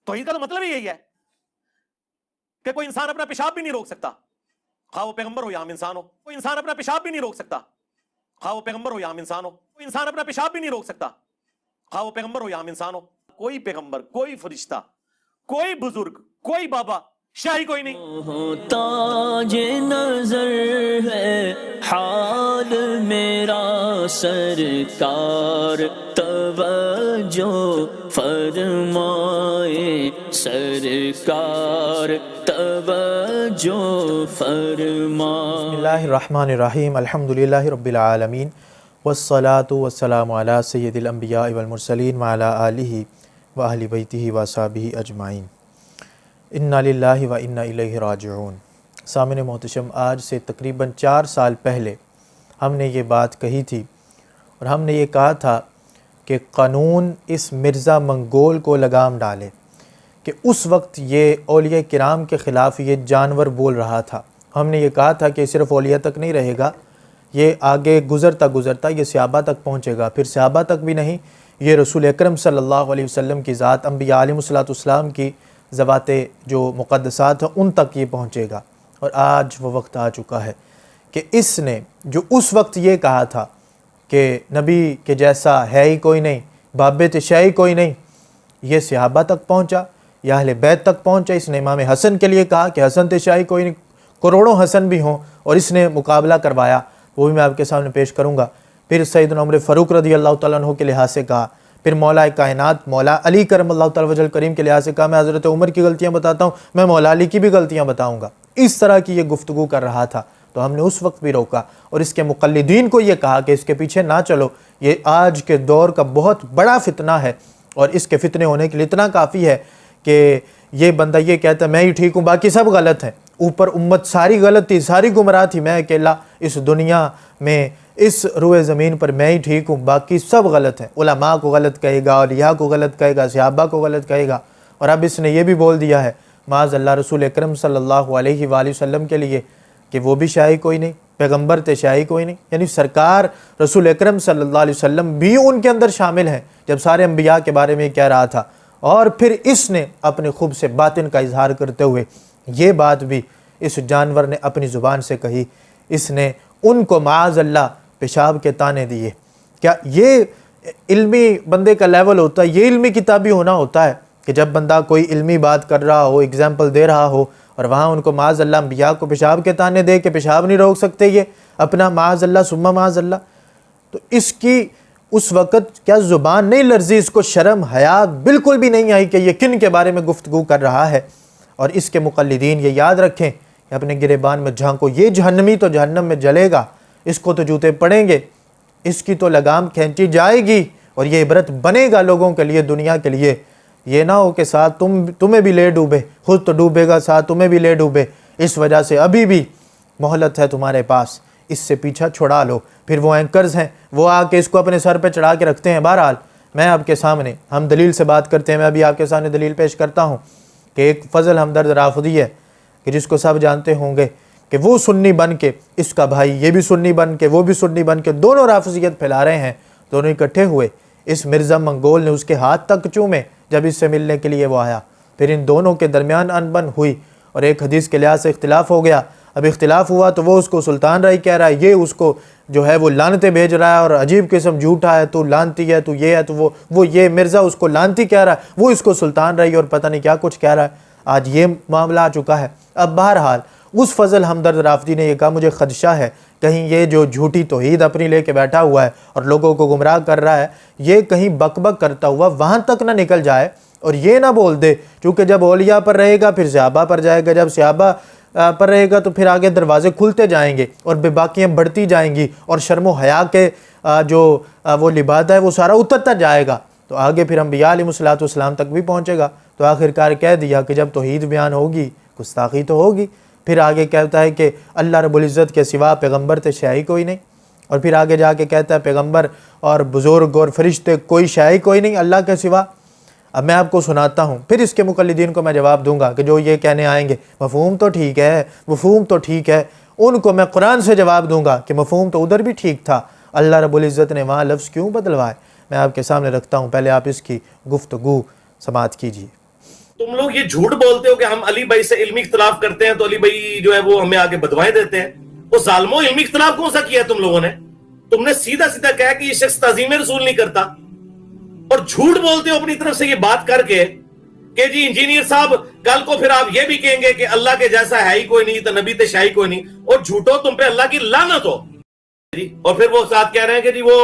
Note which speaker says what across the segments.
Speaker 1: توحید کا تو مطلب ہی یہی ہے کہ کوئی انسان اپنا پیشاب بھی نہیں روک سکتا، خواہ وہ پیغمبر ہو یا عام انسان ہو۔ کوئی انسان اپنا پیشاب بھی نہیں روک سکتا، خواہ وہ پیغمبر ہو یا عام انسان ہو۔ کوئی انسان اپنا پیشاب بھی نہیں روک سکتا، خواہ وہ پیغمبر ہو یا عام انسان ہو۔ کوئی پیغمبر، کوئی فرشتہ، کوئی بزرگ، کوئی بابا، شاہی کوئی نہیں۔
Speaker 2: تاج نظر ہے حال میرا سرکار، توجہ فرمائے سرکار، توجہ فرمائے۔
Speaker 3: بسم اللہ الرحمن الرحیم، الحمدللہ رب العالمین، والصلاة والسلام علی سید الانبیاء والمرسلین وعلی آلہ واہل بیتہ وصحبہ اجمعین۔ انا للہ و انا الیہ راجعون۔ سامعین محتشم، آج سے تقریباً 4 سال پہلے ہم نے یہ بات کہی تھی، اور ہم نے یہ کہا تھا کہ قانون اس مرزا منگول کو لگام ڈالے کہ اس وقت یہ اولیاء کرام کے خلاف یہ جانور بول رہا تھا۔ ہم نے یہ کہا تھا کہ صرف اولیاء تک نہیں رہے گا، یہ آگے گزرتا یہ صحابہ تک پہنچے گا، پھر صحابہ تک بھی نہیں، یہ رسول اکرم صلی اللہ علیہ وسلم کی ذات، انبیاء علیہ السلام کی ذوات جو مقدسات ہیں ان تک یہ پہنچے گا۔ اور آج وہ وقت آ چکا ہے کہ اس نے جو اس وقت یہ کہا تھا کہ نبی کے جیسا ہے ہی کوئی نہیں، باب تشیع کوئی نہیں، یہ صحابہ تک پہنچا، یا اہل بیت تک پہنچا۔ اس نے امام حسن کے لیے کہا کہ حسن تشیع کوئی نہیں، کروڑوں حسن بھی ہوں، اور اس نے مقابلہ کروایا، وہ بھی میں آپ کے سامنے پیش کروں گا۔ پھر سیدنا عمر فاروق رضی اللہ تعالیٰ عنہ کے لحاظ سے کہا، پھر مولا کائنات مولا علی کرم اللہ تعالیٰ وجہ کریم کے لحاظ سے کہا، میں حضرت عمر کی غلطیاں بتاتا ہوں، میں مولا علی کی بھی غلطیاں بتاؤں گا۔ اس طرح کی یہ گفتگو کر رہا تھا، تو ہم نے اس وقت بھی روکا، اور اس کے مقلدین کو یہ کہا کہ اس کے پیچھے نہ چلو، یہ آج کے دور کا بہت بڑا فتنہ ہے، اور اس کے فتنے ہونے کے لیے اتنا کافی ہے کہ یہ بندہ یہ کہتا ہے میں ہی ٹھیک ہوں، باقی سب غلط ہیں، اوپر امت ساری غلط تھی، ساری گمراہ تھی، میں اکیلا اس دنیا میں اس روئے زمین پر میں ہی ٹھیک ہوں، باقی سب غلط ہیں۔ علماء کو غلط کہے گا، اولیاء کو غلط کہے گا، صحابہ کو غلط کہے گا، اور اب اس نے یہ بھی بول دیا ہے معاذ اللہ رسول اکرم صلی اللہ علیہ وآلہ وسلم کے لیے کہ وہ بھی شاہی کوئی نہیں، پیغمبر تھے شاہی کوئی نہیں، یعنی سرکار رسول اکرم صلی اللہ علیہ وسلم بھی ان کے اندر شامل ہیں جب سارے انبیاء کے بارے میں یہ کہہ رہا تھا۔ اور پھر اس نے اپنے خوب سے باطن کا اظہار کرتے ہوئے یہ بات بھی اس جانور نے اپنی زبان سے کہی، اس نے ان کو معاذ اللہ پیشاب کے تانے دیے۔ کیا یہ علمی بندے کا لیول ہوتا ہے؟ یہ علمی کتابی ہونا ہوتا ہے کہ جب بندہ کوئی علمی بات کر رہا ہو، اگزامپل دے رہا ہو، اور وہاں ان کو معاذ اللہ انبیاء کو پیشاب کے تانے دے کہ پیشاب نہیں روک سکتے یہ اپنا، معاذ اللہ ثم معاذ اللہ؟ تو اس کی اس وقت کیا زبان نہیں لرزی، اس کو شرم حیا بالکل بھی نہیں آئی کہ یہ کن کے بارے میں گفتگو کر رہا ہے؟ اور اس کے مقلدین یہ یاد رکھیں کہ اپنے گریبان میں جھانکو، یہ جہنمی تو جہنم میں جلے گا، اس کو تو جوتے پڑیں گے، اس کی تو لگام کھینچی جائے گی، اور یہ عبرت بنے گا لوگوں کے لیے، دنیا کے لیے۔ یہ نہ ہو کہ ساتھ تمہیں بھی لے ڈوبے، خود تو ڈوبے گا، ساتھ تمہیں بھی لے ڈوبے۔ اس وجہ سے ابھی بھی مہلت ہے تمہارے پاس، اس سے پیچھا چھڑا لو۔ پھر وہ اینکرز ہیں، وہ آ کے اس کو اپنے سر پہ چڑھا کے رکھتے ہیں۔ بہرحال میں آپ کے سامنے، ہم دلیل سے بات کرتے ہیں، میں ابھی آپ کے سامنے دلیل پیش کرتا ہوں کہ ایک فضل ہمدرد رافضی ہے کہ جس کو سب جانتے ہوں گے کہ وہ سنی بن کے، اس کا بھائی یہ بھی سنی بن کے، وہ بھی سنی بن کے، دونوں رافضیت پھیلا رہے ہیں، دونوں اکٹھے ہوئے۔ اس مرزا منگول نے اس کے ہاتھ تک چومے جب اس سے ملنے کے لیے وہ آیا، پھر ان دونوں کے درمیان انبن ہوئی، اور ایک حدیث کے لحاظ سے اختلاف ہو گیا۔ اب اختلاف ہوا تو وہ اس کو سلطان رائی کہہ رہا ہے، یہ اس کو جو ہے وہ لعنتیں بھیج رہا ہے، اور عجیب قسم جھوٹا ہے، تو لعنتی ہے، تو یہ ہے، تو وہ یہ مرزا اس کو لعنتی کہہ رہا ہے، وہ اس کو سلطان رائی اور پتہ نہیں کیا کچھ کہہ رہا ہے۔ آج یہ معاملہ آ چکا ہے۔ اب بہرحال اس فضل ہمدرد رافضی نے یہ کہا، مجھے خدشہ ہے کہیں یہ جو جھوٹی توحید اپنی لے کے بیٹھا ہوا ہے اور لوگوں کو گمراہ کر رہا ہے، یہ کہیں بک بک کرتا ہوا وہاں تک نہ نکل جائے اور یہ نہ بول دے، کیونکہ جب اولیاء پر رہے گا پھر صحابہ پر جائے گا، جب صحابہ پر رہے گا تو پھر آگے دروازے کھلتے جائیں گے اور بے باکیاں بڑھتی جائیں گی، اور شرم و حیا کے جو وہ لبادہ ہے وہ سارا اترتا جائے گا، تو آگے پھر انبیاء علیہ السلام تک بھی پہنچے گا۔ تو آخرکار کہہ دیا کہ جب توحید بیان ہوگی گستاخی تو ہوگی۔ پھر آگے کہتا ہے کہ اللہ رب العزت کے سوا پیغمبر تھے شاہی کوئی نہیں، اور پھر آگے جا کے کہتا ہے پیغمبر اور بزرگ اور فرشتے کوئی شاہی کوئی نہیں اللہ کے سوا۔ اب میں آپ کو سناتا ہوں، پھر اس کے مقلدین کو میں جواب دوں گا کہ جو یہ کہنے آئیں گے مفہوم تو ٹھیک ہے، مفہوم تو ٹھیک ہے، ان کو میں قرآن سے جواب دوں گا کہ مفہوم تو ادھر بھی ٹھیک تھا، اللہ رب العزت نے وہاں لفظ کیوں بدلوائے؟ میں آپ کے سامنے رکھتا ہوں، پہلے آپ اس کی گفتگو سماعت کیجیے۔
Speaker 4: تم لوگ یہ جھوٹ بولتے ہو کہ ہم علی بھائی سے علمی اختلاف کرتے ہیں تو علی بھائی جو ہے وہ ہمیں آگے بدوائیں دیتے ہیں. وہ ظالموں علمی اختلاف کون سا کیا ہے تم لوگوں نے؟ تم نے سیدھا سیدھا کہا کہ یہ شخص تعظیم رسول نہیں کرتا, اور جھوٹ بولتے ہو اپنی طرف سے یہ بات کر کے کہ جی انجینئر صاحب کل کو پھر آپ یہ بھی کہیں گے کہ اللہ کے جیسا ہے ہی کوئی نہیں, تو نبی تے شاہی کوئی نہیں, اور جھوٹو تم پہ اللہ کی لعنت ہو جی. اور پھر وہ ساتھ کہہ رہے ہیں کہ جی وہ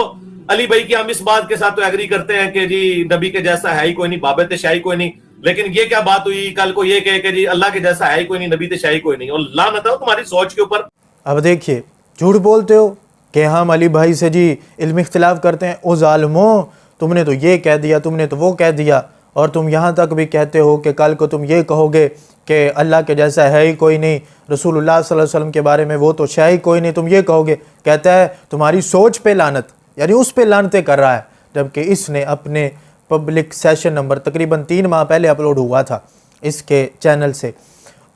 Speaker 4: علی بھائی کی ہم اس بات کے ساتھ تو ایگری کرتے ہیں کہ جی نبی کے جیسا ہے ہی کوئی نہیں, بابے تے شاہی کوئی نہیں, لیکن یہ کیا بات ہوئی کل کو یہ کہے کہ جی اللہ کے جیسا ہے ہی کوئی نہیں, نبی تے شاہی کوئی نہیں, اور لعنت ہے تمہاری سوچ کے اوپر.
Speaker 3: اب دیکھیے جھوٹ بولتے ہو کہ ہم علی بھائی سے جی علمی اختلاف کرتے ہیں. او ظالموں, تم نے تو یہ کہہ دیا, تم نے تو وہ کہہ دیا, اور تم یہاں تک بھی کہتے ہو کہ کل کو تم یہ کہو گے کہ اللہ کے جیسا ہے ہی کوئی نہیں, رسول اللہ صلی اللہ علیہ وسلم کے بارے میں وہ تو شے ہی کوئی نہیں, تم یہ کہو گے. کہتا ہے تمہاری سوچ پہ لعنت, یعنی اس پہ لعنتیں کر رہا ہے, جبکہ اس نے اپنے پبلک سیشن نمبر تقریباً 3 ماہ پہلے اپلوڈ ہوا تھا اس کے چینل سے,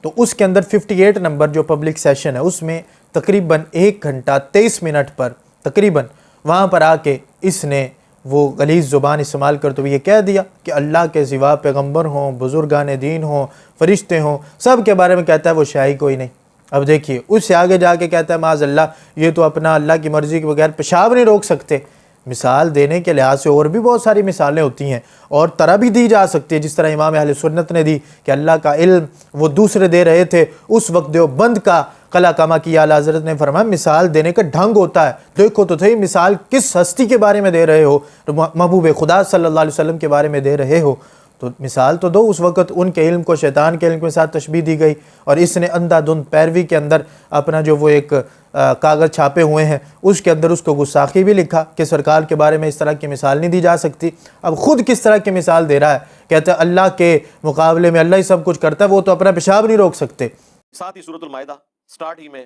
Speaker 3: تو اس کے اندر 58 نمبر جو پبلک سیشن ہے اس میں تقریباً 1 گھنٹہ 23 منٹ پر تقریباً وہاں پر آ کے اس نے وہ غلیظ زبان استعمال کرتے ہوئے یہ کہہ دیا کہ اللہ کے سوا پیغمبر ہوں, بزرگان دین ہوں, فرشتے ہوں, سب کے بارے میں کہتا ہے وہ شاہی کوئی نہیں. اب دیکھیے اس سے آگے جا کے کہتا ہے معاذ اللہ یہ تو اپنا اللہ کی مرضی کے بغیر پیشاب نہیں روک سکتے. مثال دینے کے لحاظ سے اور بھی بہت ساری مثالیں ہوتی ہیں اور طرح بھی دی جا سکتی ہے, جس طرح امام اہل سنت نے دی کہ اللہ کا علم وہ دوسرے دے رہے تھے, اس وقت دیوبند کا قلعہ کما کی اعلیٰ حضرت نے فرمایا مثال دینے کا ڈھنگ ہوتا ہے. دیکھو تو صحیح مثال کس ہستی کے بارے میں دے رہے ہو, محبوب خدا صلی اللہ علیہ وسلم کے بارے میں دے رہے ہو, تو مثال تو دو. اس وقت ان کے علم کو شیطان کے علم کے ساتھ تشبیہ دی گئی, اور اس نے اندھا دھند پیروی کے اندر اپنا جو وہ ایک کاغذ چھاپے ہوئے ہیں اس کے اندر اس کو گستاخی بھی لکھا کہ سرکار کے بارے میں اس طرح کی مثال نہیں دی جا سکتی. اب خود کس طرح کی مثال دے رہا ہے, کہتا ہے اللہ کے مقابلے میں اللہ ہی سب کچھ کرتا ہے, وہ تو اپنا پیشاب نہیں روک سکتے.
Speaker 1: ساتھ ہی سورۃ المائدہ سٹارٹ ہی میں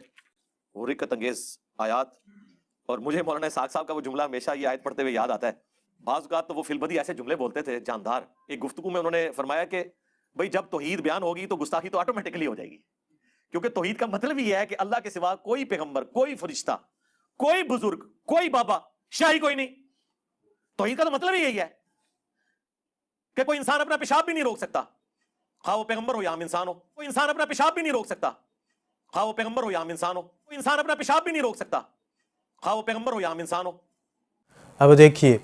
Speaker 1: وہ رکت انگیز آیات, اور مجھے مولانا اسحاق صاحب کا وہ جملہ ہمیشہ یہ آیت پڑھتے ہوئے یاد آتا ہے. بعض اوقات تو وہ فی البدی ایسے جملے بولتے تھے جاندار. ایک گفتگو میں انہوں نے فرمایا کہ بھئی جب توحید بیان ہوگی تو گستاخی تو آٹومیٹکلی ہو جائے گی, کیونکہ توحید کا مطلب یہ ہے کہ اللہ کے سوا کوئی پیغمبر, کوئی فرشتہ, کوئی بزرگ, کوئی بابا, شاہی کوئی نہیں. توحید کا تو مطلب ہی یہی ہے کہ کوئی انسان اپنا پیشاب بھی نہیں روک سکتا, خواہ وہ پیغمبر ہو یا عام انسان ہو. کوئی انسان اپنا پیشاب بھی نہیں روک سکتا, خواہ وہ پیغمبر ہو یا عام انسان ہو. کوئی انسان اپنا پیشاب بھی نہیں روک سکتا, خواہ وہ پیغمبر ہو یا عام انسان ہو.
Speaker 3: اب دیکھیے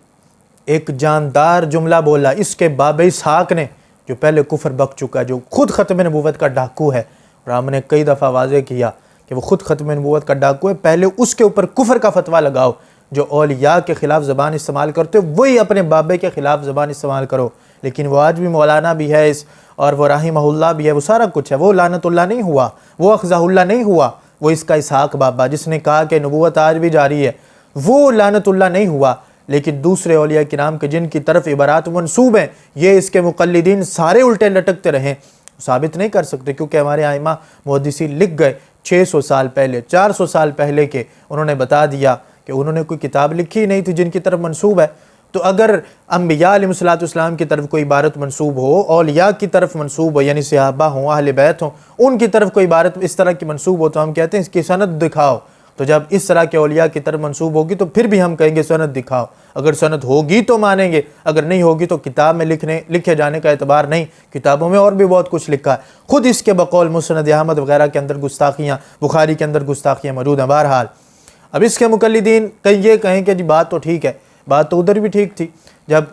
Speaker 3: ایک جاندار جملہ بولا اس کے باب اسحاق نے, جو پہلے کفر بک چکا, جو خود ختم نبوت کا ڈاکو ہے, اور ہم نے کئی دفعہ واضح کیا کہ وہ خود ختم نبوت کا ڈاکو ہے. پہلے اس کے اوپر کفر کا فتویٰ لگاؤ, جو اولیاء کے خلاف زبان استعمال کرتے ہو وہی اپنے بابے کے خلاف زبان استعمال کرو. لیکن وہ آج بھی مولانا بھی ہے اس, اور وہ رحمہ اللہ بھی ہے, وہ سارا کچھ ہے. وہ لعنت اللہ نہیں ہوا, وہ اخذہ اللہ نہیں ہوا, وہ اس کا اسحاق بابا جس نے کہا کہ نبوت آج بھی جاری ہے, وہ لعنت اللہ نہیں ہوا. لیکن دوسرے اولیاء کرام کے جن کی طرف عبارات منسوب ہیں, یہ اس کے مقلدین سارے الٹے لٹکتے رہیں, ثابت نہیں کر سکتے, کیونکہ ہمارے ائمہ محدثین لکھ گئے 600 سال پہلے, 400 سال پہلے کے, انہوں نے بتا دیا کہ انہوں نے کوئی کتاب لکھی نہیں تھی جن کی طرف منسوب ہے. تو اگر انبیاء علیہ الصلوۃ والسلام کی طرف کوئی عبارت منسوب ہو, اولیاء کی طرف منسوب ہو, یعنی صحابہ ہوں, اہل بیت ہوں, ان کی طرف کوئی عبارت اس طرح کی منسوب ہو تو ہم کہتے ہیں اس کی سند دکھاؤ. تو جب اس طرح کے اولیاء کی طرف منسوب ہوگی تو پھر بھی ہم کہیں گے سند دکھاؤ. اگر سند ہوگی تو مانیں گے, اگر نہیں ہوگی تو کتاب میں لکھے جانے کا اعتبار نہیں. کتابوں میں اور بھی بہت کچھ لکھا ہے. خود اس کے بقول مسند احمد وغیرہ کے اندر گستاخیاں, بخاری کے اندر گستاخیاں موجود ہیں. بہرحال اب اس کے مقلدین کہیں یہ کہیں کہ جی بات تو ٹھیک ہے, بات تو ادھر بھی ٹھیک تھی جب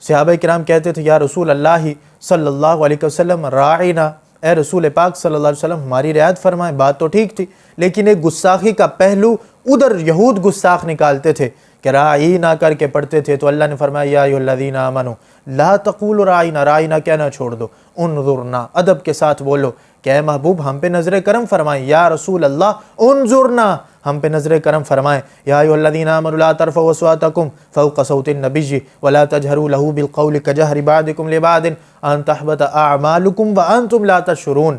Speaker 3: صحابہ کرام کہتے تھے یا رسول اللہ صلی اللہ علیہ وسلم راعینا, اے رسول پاک صلی اللہ علیہ وسلم ہماری رعایت فرمائیں, بات تو ٹھیک تھی. لیکن ایک گستاخی کا پہلو ادھر یہود گستاخ نکالتے تھے کہ راعینا کر کے پڑھتے تھے, تو اللہ نے فرمایا یا ایھا الذین آمنوا لا تقولوا راعینا, راعینا کہنا چھوڑ دو, انظرنا ادب کے ساتھ بولو کہ اے محبوب ہم پہ نظر کرم فرمائیں, یا رسول اللہ انظرنا ہم پہ نظر کرم فرمائیں, یا ایھا الذین آمنوا لا ترفعوا اصواتکم فوق صوت النبی ولا تجہروا لہ بالقول کجہر بعضکم لبعض ان تحبط اعمالکم وانتم لا تشعرون.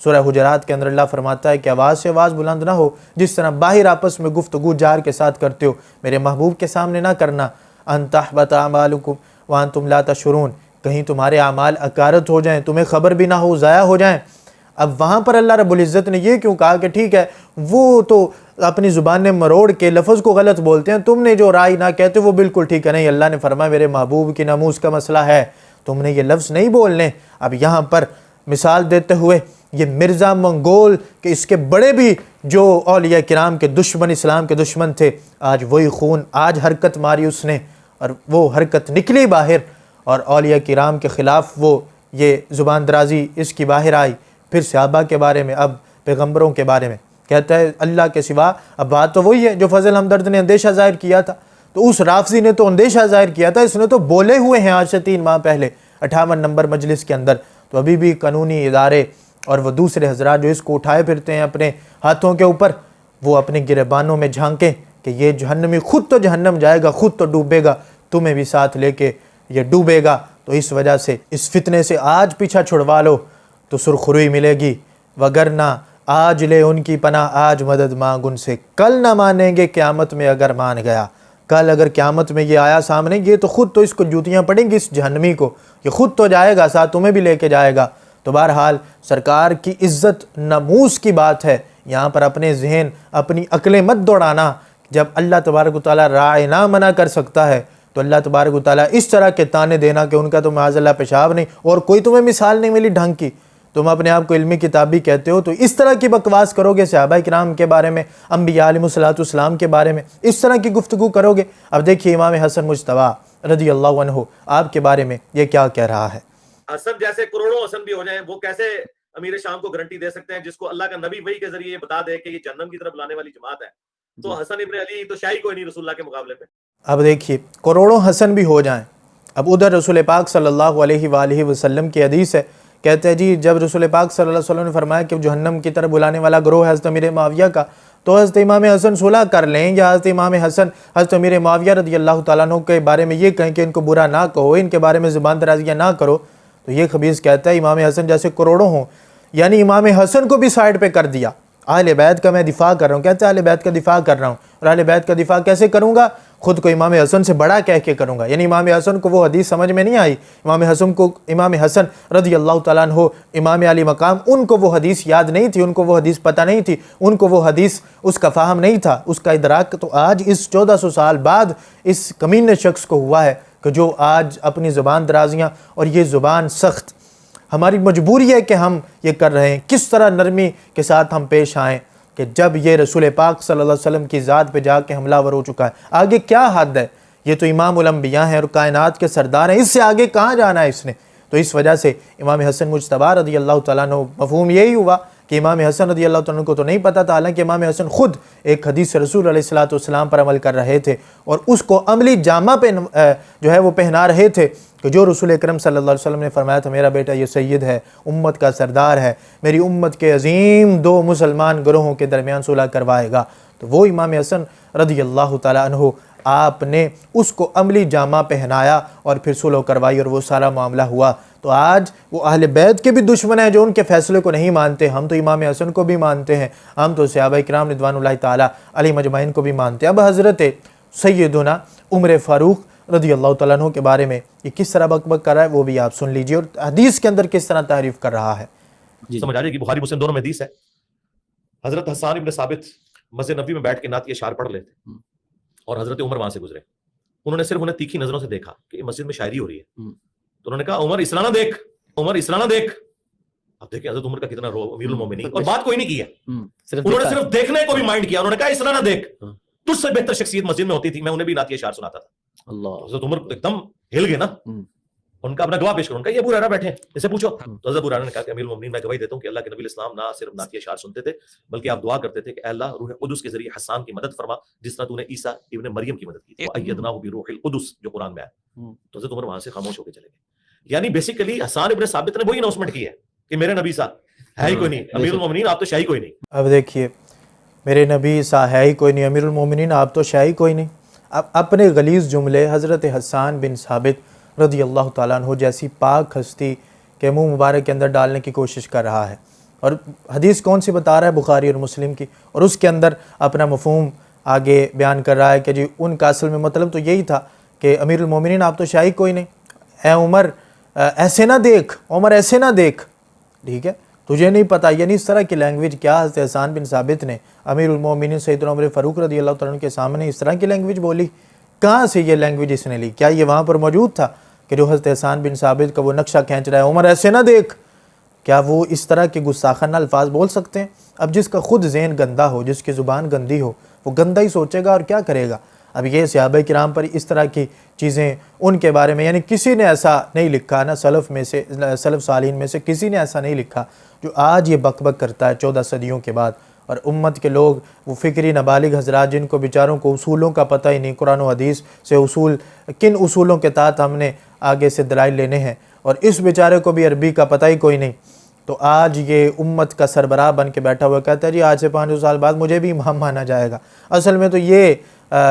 Speaker 3: سورہ حجرات کے اندر اللہ فرماتا ہے کہ آواز سے آواز بلند نہ ہو, جس طرح باہر آپس میں گفتگو جار کے ساتھ کرتے ہو, میرے محبوب کے سامنے نہ کرنا. ان تحبط اعمالکم وانتم لا تشعرون, کہیں تمہارے اعمال اکارت ہو جائیں, تمہیں خبر بھی نہ ہو, ضائع ہو جائیں. اب وہاں پر اللہ رب العزت نے یہ کیوں کہا کہ ٹھیک ہے وہ تو اپنی زبان نے مروڑ کے لفظ کو غلط بولتے ہیں, تم نے جو رائے نہ کہتے وہ بالکل ٹھیک ہے. نہیں, اللہ نے فرمایا میرے محبوب کی ناموس کا مسئلہ ہے تم نے یہ لفظ نہیں بولنے۔ اب یہاں پر مثال دیتے ہوئے یہ مرزا منگول کہ اس کے بڑے بھی جو اولیاء کرام کے دشمن، اسلام کے دشمن تھے، آج وہی خون، آج حرکت ماری اس نے اور وہ حرکت نکلی باہر، اور اولیاء کرام کے خلاف وہ یہ زبان درازی اس کی باہر آئی۔ پھر صحابہ کے بارے میں، اب پیغمبروں کے بارے میں کہتا ہے اللہ کے سوا۔ اب بات تو وہی ہے جو فضل ہمدرد نے اندیشہ ظاہر کیا تھا، تو اس رافضی نے تو اندیشہ ظاہر کیا تھا، اس نے تو بولے ہوئے ہیں آج سے 3 ماہ پہلے 58 نمبر مجلس کے اندر۔ تو ابھی بھی قانونی ادارے اور وہ دوسرے حضرات جو اس کو اٹھائے پھرتے ہیں اپنے ہاتھوں کے اوپر، وہ اپنے گریبانوں میں جھانکیں کہ یہ جہنمی خود تو جہنم جائے گا، خود تو ڈوبے گا، تمہیں بھی ساتھ لے کے یہ ڈوبے گا۔ تو اس وجہ سے اس فتنے سے آج پیچھا چھڑوا لو تو سرخروئی ملے گی، وگرنہ آج لے ان کی پناہ، آج مدد مانگ ان سے، کل نہ مانیں گے قیامت میں اگر مان گیا۔ کل اگر قیامت میں یہ آیا سامنے، یہ تو خود تو اس کو جوتیاں پڑیں گی اس جہنمی کو، یہ خود تو جائے گا، ساتھ تمہیں بھی لے کے جائے گا۔ تو بہرحال سرکار کی عزت ناموس کی بات ہے، یہاں پر اپنے ذہن، اپنی عقلیں مت دوڑانا۔ جب اللہ تبارک و تعالیٰ رائے نہ منع کر سکتا ہے تو اللہ تبارک و تعالیٰ اس طرح کے تانے دینا کہ ان کا تو معاذ اللہ پیشاب نہیں، اور کوئی تمہیں مثال نہیں ملی ڈھنگ کی، تم اپنے آپ کو علمی کتابی کہتے ہو، تو اس طرح کی بکواس کرو گے صحابہ کرام کے بارے میں، انبیاء علیہ الصلوۃ والسلام کے بارے میں، اس طرح کی گفتگو کرو گے۔ اب دیکھیے امام حسن مجتبیٰ رضی اللہ عنہ آپ کے بارے میں یہ کیا کہہ رہا ہے۔
Speaker 4: حسن جیسے کروڑوں حسن بھی ہو جائیں، وہ کیسے امیر شام کو گارنٹی دے سکتے ہیں جس کو اللہ کا نبی وحی کے ذریعے یہ بتا دے کہ یہ جہنم کی طرف لانے والی جماعت ہے؟ تو حسن ابن علی تو شاہی کوئی نہیں رسول اللہ کے مقابلے پہ۔
Speaker 3: اب دیکھیے کروڑوں حسن بھی ہو جائیں، اب ادھر رسول پاک صلی اللہ علیہ وآلہ وسلم کی حدیث ہے، کہتے ہیں جی جب رسول پاک صلی اللہ علیہ وسلم نے فرمایا کہ جہنم کی طرف بلانے والا گروہ ہے حضرت امیر معاویہ کا، تو حضرت امام حسن صلح کر لیں، یا حضرت امام حسن حضرت امیر معاویہ رضی اللہ تعالیٰ عنہ کے بارے میں یہ کہیں کہ ان کو برا نہ کہو، ان کے بارے میں زبان درازیاں نہ کرو، تو یہ خبیث کہتا ہے امام حسن جیسے کروڑوں ہوں، یعنی امام حسن کو بھی سائڈ پہ کر دیا۔ اہل بیت کا میں دفاع کر رہا ہوں، کہتا ہے اہل بیت کا دفاع کر رہا ہوں، اور اہل بیت کا دفاع کیسے کروں گا؟ خود کو امام حسن سے بڑا کہہ کے کروں گا۔ یعنی امام حسن کو وہ حدیث سمجھ میں نہیں آئی، امام حسن رضی اللہ تعالیٰ عنہ امام علی مقام، ان کو وہ حدیث یاد نہیں تھی، ان کو وہ حدیث پتہ نہیں تھی، ان کو وہ حدیث اس کا فہم نہیں تھا، اس کا ادراک تو آج اس 1400 سال بعد اس کمینے شخص کو ہوا ہے کہ جو آج اپنی زبان درازیاں اور یہ زبان سخت، ہماری مجبوری ہے کہ ہم یہ کر رہے ہیں۔ کس طرح نرمی کے ساتھ ہم پیش آئیں کہ جب یہ رسول پاک صلی اللہ علیہ وسلم کی ذات پہ جا کے حملہ ور ہو چکا ہے، آگے کیا حد ہے؟ یہ تو امام الانبیاء ہیں اور کائنات کے سردار ہیں، اس سے آگے کہاں جانا ہے اس نے؟ تو اس وجہ سے امام حسن مجتبیٰ رضی اللہ تعالیٰ عنہ مفہوم یہی ہوا کہ امام حسن رضی اللہ تعالیٰ عنہ کو تو نہیں پتہ تھا، حالانکہ امام حسن خود ایک حدیث رسول علیہ الصلوۃ والسلام پر عمل کر رہے تھے اور اس کو عملی جامہ پہ جو ہے وہ پہنا رہے تھے کہ جو رسول اکرم صلی اللہ علیہ وسلم نے فرمایا تھا میرا بیٹا یہ سید ہے، امت کا سردار ہے، میری امت کے عظیم 2 مسلمان گروہوں کے درمیان صلح کروائے گا۔ تو وہ امام حسن رضی اللہ تعالیٰ عنہ آپ نے اس کو عملی جامہ پہنایا اور پھر صلح کروائی اور وہ سارا معاملہ ہوا۔ تو آج وہ اہل بیت کے بھی دشمن ہیں جو ان کے فیصلے کو نہیں مانتے، ہم تو امام حسن کو بھی مانتے ہیں، ہم تو صحابہ کرام رضوان اللہ تعالیٰ علیہم اجمعین کو بھی مانتے ہیں۔ اب حضرت سیدنا عمر فاروق رضی اللہ تعالیٰ عنہ کے بارے میں یہ کس طرح بک بک کر رہا ہے وہ بھی آپ سن لیجئے، اور حدیث کے اندر کس طرح تعریف کر رہا ہے۔
Speaker 4: سمجھ آ رہی ہے کہ بخاری مسلم دونوں میں حدیث ہے۔ حضرت حسان ابن ثابت مسجد نبوی میں بیٹھ کے نعت کے اشعار پڑھ رہے تھے اور حضرت عمر وہاں سے گزرے، انہوں نے صرف انہیں تیکھی نظروں سے دیکھا کہ مسجد میں شاعری ہو رہی ہے، تو انہوں نے کہا عمر اس طرح نہ دیکھ، عمر اس طرح نہ دیکھ۔ اب دیکھیں حضرت عمر کا کتنا رو، امیر المومنین، اور بات کوئی نہیں کی ہے، انہوں نے صرف دیکھنے کو بھی مائنڈ کیا، انہوں نے کہا اس طرح نہ دیکھ، تجھ سے بہتر شخصیت مسجد میں ہوتی تھی، میں انہیں بھی نعت کے اشعار سناتا تھا۔ اللہ، حضرت عمر ایک دم ہل گئے نا، ان کا اپنا گواہ پیش کرو، ان کا یہ ابو ہریرہ بیٹھے ہیں اسے پوچھو، تو حضرت ابو ہریرہ نے کہا کہ امیر المومنین میں گواہی دیتا ہوں کہ اللہ کے نبی علیہ السلام نہ صرف نعت کے اشعار سنتے تھے بلکہ آپ دعا کرتے تھے کہ اے اللہ روح قدس کے ذریعے حسان کی مدد فرما جس طرح تو نے عیسیٰ ابن مریم کی مدد کی تھی، وَأَيَّدْنَاهُ بِرُوحِ الْقُدُسِ جو قرآن میں ہے۔ تو حضرت عمر وہاں سے خاموش ہو کے چلے گئے۔ یعنی بیسیکلی حسان ابن ثابت نے وہی اناؤنسمنٹ کی ہے کہ میرے نبی سا ہے ہی کوئی نہیں، امیر المومنین آپ تو شاہی کوئی نہیں۔
Speaker 3: اب دیکھیے میرے نبی سا ہے ہی کوئی نہیں، امیر المومنین آپ تو شاہی کوئی نہیں۔ اب اپنے غلیظ جملے حضرت حسان بن ثابت رضی اللہ تعالیٰ عنہ جیسی پاک ہستی کے منہ مبارک کے اندر ڈالنے کی کوشش کر رہا ہے، اور حدیث کون سی بتا رہا ہے؟ بخاری اور مسلم کی، اور اس کے اندر اپنا مفہوم آگے بیان کر رہا ہے کہ جی ان کا اصل میں مطلب تو یہی تھا کہ امیر المومنین آپ تو شاہی کوئی نہیں، اے عمر ایسے نہ دیکھ، عمر ایسے نہ دیکھ، ٹھیک ہے، تجھے نہیں پتہ۔ یعنی اس طرح کی لینگویج کیا حضرت حسان بن ثابت نے امیر المومنین سیدنا عمر فاروق رضی اللہ تعالیٰ عنہ کے سامنے اس طرح کی لینگویج بولی؟ کہاں سے یہ لینگویج اس نے لی؟ کیا یہ وہاں پر موجود تھا؟ کہ جو حضرت حسان بن ثابت کا وہ نقشہ کھینچ رہا ہے، عمر ایسے نہ دیکھ، کیا وہ اس طرح کے گستاخانہ الفاظ بول سکتے ہیں؟ اب جس کا خود ذہن گندا ہو، جس کی زبان گندی ہو، وہ گندہ ہی سوچے گا اور کیا کرے گا؟ اب یہ صحابہ کرام پر اس طرح کی چیزیں ان کے بارے میں، یعنی کسی نے ایسا نہیں لکھا نا، سلف صالحین میں سے کسی نے ایسا نہیں لکھا جو آج یہ بک بک کرتا ہے 14 صدیوں کے بعد۔ اور امت کے لوگ، وہ فکری نابالغ حضرات جن کو بیچاروں کو اصولوں کا پتہ ہی نہیں، قرآن و حدیث سے اصول، کن اصولوں کے تحت ہم نے آگے سے دلائل لینے ہیں، اور اس بیچارے کو بھی عربی کا پتہ ہی کوئی نہیں، تو آج یہ امت کا سربراہ بن کے بیٹھا ہوا کہتا ہے جی آج سے 500 سال بعد مجھے بھی امام مانا جائے گا۔ اصل میں تو یہ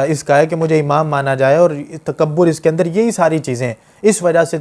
Speaker 3: اس کا ہے کہ مجھے امام مانا جائے، اور تکبر اس کے اندر یہی ساری چیزیں ہیں۔ اس وجہ سے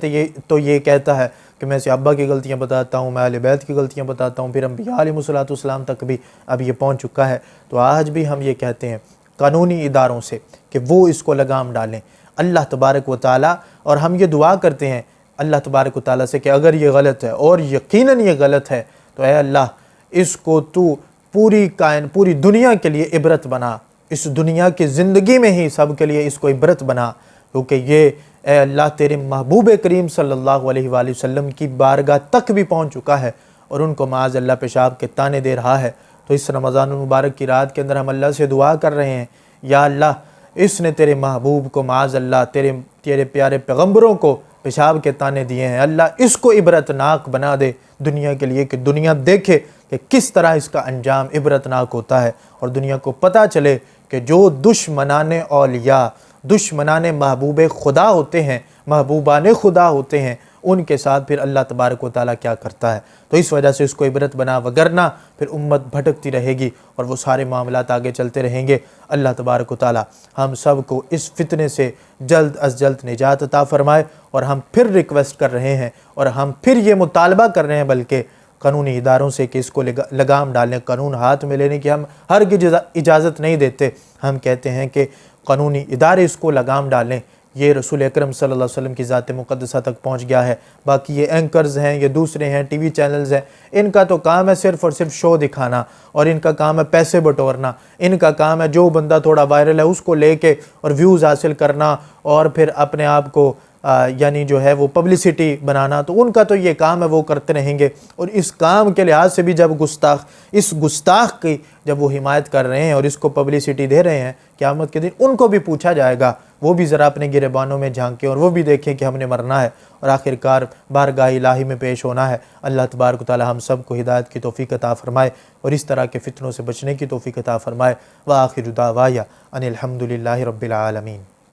Speaker 3: تو یہ کہتا ہے کہ میں صحابہ کی غلطیاں بتاتا ہوں، میں اہل بیت کی غلطیاں بتاتا ہوں، پھر انبیاء علیہ السلام تک بھی اب یہ پہنچ چکا ہے۔ تو آج بھی ہم یہ کہتے ہیں قانونی اداروں سے کہ وہ اس کو لگام ڈالیں، اللہ تبارک و تعالیٰ، اور ہم یہ دعا کرتے ہیں اللہ تبارک و تعالیٰ سے کہ اگر یہ غلط ہے اور یقیناً یہ غلط ہے تو اے اللہ اس کو تو پوری دنیا کے لیے عبرت بنا، اس دنیا کی زندگی میں ہی سب کے لیے اس کو عبرت بنا، کیونکہ یہ اے اللہ تیرے محبوب کریم صلی اللہ علیہ وآلہ وسلم کی بارگاہ تک بھی پہنچ چکا ہے اور ان کو معاذ اللہ پیشاب کے تانے دے رہا ہے۔ تو اس رمضان المبارک کی رات کے اندر ہم اللہ سے دعا کر رہے ہیں، یا اللہ اس نے تیرے محبوب کو معاذ اللہ تیرے پیارے پیغمبروں کو پیشاب کے تانے دیے ہیں، اللہ اس کو عبرتناک بنا دے دنیا کے لیے، کہ دنیا دیکھے کہ کس طرح اس کا انجام عبرتناک ہوتا ہے، اور دنیا کو پتہ چلے کہ جو دشمنان اولیاء، دشمنان محبوب خدا ہوتے ہیں، محبوبان خدا ہوتے ہیں، ان کے ساتھ پھر اللہ تبارک و تعالیٰ کیا کرتا ہے۔ تو اس وجہ سے اس کو عبرت بنا، وگرنہ پھر امت بھٹکتی رہے گی اور وہ سارے معاملات آگے چلتے رہیں گے۔ اللہ تبارک و تعالیٰ ہم سب کو اس فتنے سے جلد از جلد نجات عطا فرمائے، اور ہم پھر ریکویسٹ کر رہے ہیں اور ہم پھر یہ مطالبہ کر رہے ہیں بلکہ قانونی اداروں سے کہ اس کو لگام ڈالنے، قانون ہاتھ میں لینے کی ہم ہرگز اجازت نہیں دیتے۔ ہم کہتے ہیں کہ قانونی ادارے اس کو لگام ڈالیں۔ یہ رسول اکرم صلی اللہ علیہ وسلم کی ذات مقدسہ تک پہنچ گیا ہے۔ باقی یہ اینکرز ہیں، یہ دوسرے ہیں، ٹی وی چینلز ہیں، ان کا تو کام ہے صرف اور صرف شو دکھانا، اور ان کا کام ہے پیسے بٹورنا، ان کا کام ہے جو بندہ تھوڑا وائرل ہے اس کو لے کے اور ویوز حاصل کرنا، اور پھر اپنے آپ کو یعنی جو ہے وہ پبلسٹی بنانا۔ تو ان کا تو یہ کام ہے، وہ کرتے رہیں گے۔ اور اس کام کے لحاظ سے بھی جب اس گستاخ کی جب وہ حمایت کر رہے ہیں اور اس کو پبلسٹی دے رہے ہیں، قیامت کے دن ان کو بھی پوچھا جائے گا، وہ بھی ذرا اپنے گریبانوں میں جھانکیں اور وہ بھی دیکھیں کہ ہم نے مرنا ہے اور آخر کار بارگاہ الہی میں پیش ہونا ہے۔ اللہ تبارک و تعالی ہم سب کو ہدایت کی توفیق عطا فرمائے اور اس طرح کے فتنوں سے بچنے کی توفیق عطا فرمائے۔ وآخر دعوایا ان الحمد للہ رب العالمین۔